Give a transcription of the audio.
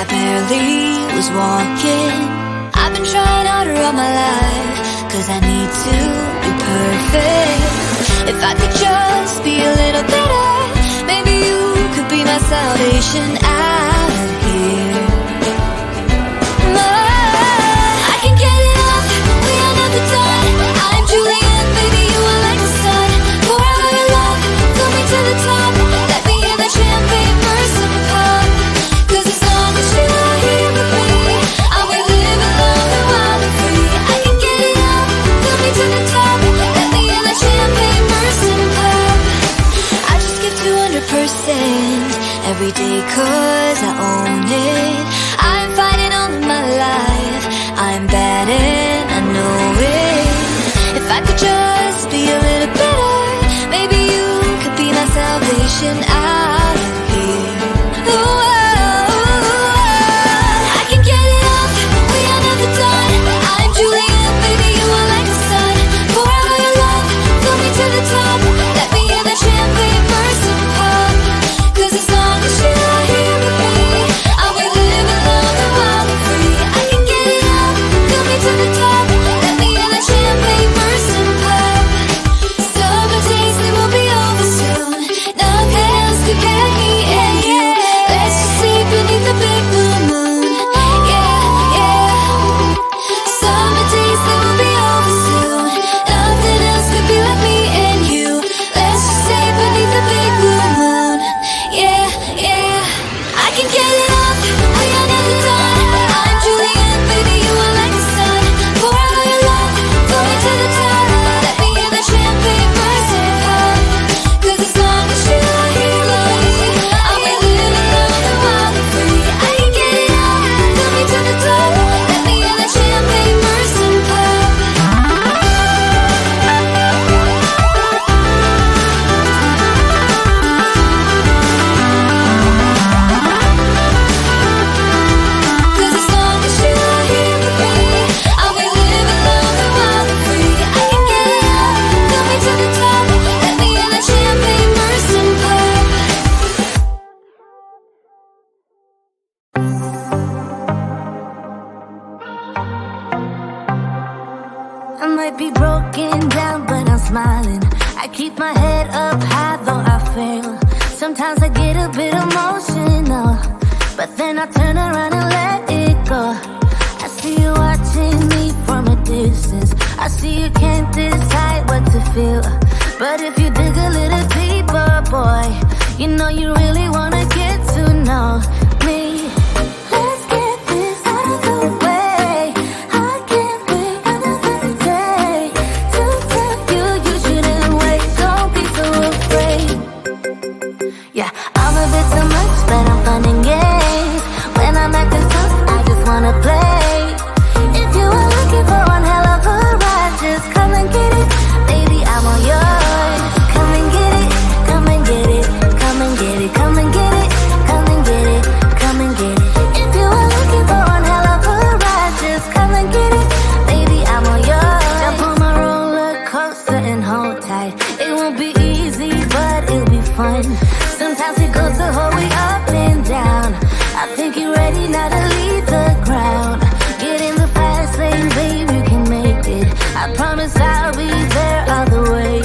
I barely was walking. I've been trying harder all my life, cause I need to be perfect. If I could just be a little better, maybe you could be my salvation out of here. I can get it off, we are never done. I'm Julian, baby, you are like the sun. Pour out your love, fill me to the top. Let me in the champagne, burst some cup. Cause as long as you are here with me, I'll be living long and wild and free. I can get it up, fill me to the top. Let me in the champagne, burst some cup. I just give 200% every day cause I own it. I'm fighting all of my life, I'm bad and I know it. If I could just be a little better, maybe you could be my salvation out of here. Ooh, I can get it off, we are never done. I'm Julian, baby, you are like the sun. Pour out your love, fill me to the top. Let me in the champagne, burst some cup. Cause as long as you are here with me, I'll be living long and wild and free. I can get it up, fill me to the top. Let me in the champagne, burst some cup. Summer days, they will be over soon. Nothing else could get me and you. Let's just sleep beneath the big blue moon. Yeah, yeah. Summer days, they will be over soon. Nothing else could be like me and you. Let's just stay beneath the big blue moon. Yeah, yeah. I can get it up, we are never done. I'm Julian, baby, you are like the sun. Pour out your love, fill me to the top. Let me in the champagne, burst some cup. Cause as long as you are here, love, I'll be living long and wild and free. I can get it up, fill me to the top. Let me in the champagne, burst some cup. Cause as long as you are here with me, I'll be living long and wild and free. I can get it up, fill me to the top. Let me in the champagne, burst some cup. I might be broken down, but I'm smiling. I keep my head up high, though I fail. Sometimes I get a bit emotional, but then I turn around and let it go. I see you watching me from a distance. I see you can't decide what to feel, but if you dig a little deeper, boy, you know you really wanna get to know me. Let's get this out of the way. I can't wait another day to tell you you shouldn't wait. Don't be so afraid. Yeah, I'm a bit too much, but I'm fun and games. When I'm at this tough, I just wanna play. If you are looking for one hell of a ride, just come and get it. Baby, I'm all yours. Come and get it, come and get it, come and get it, come and get it, come and get it, come and get it. If you are looking for one hell of a ride, just come and get it. Baby, I'm all yours. Jump on my roller coaster and hold tight. It won't be easy, but it'll be fun. Sometimes it goes the whole way up and down. I think you're ready now to leave the ground. Get in the fast lane, babe, you can make it. I promise I'll be there all the way.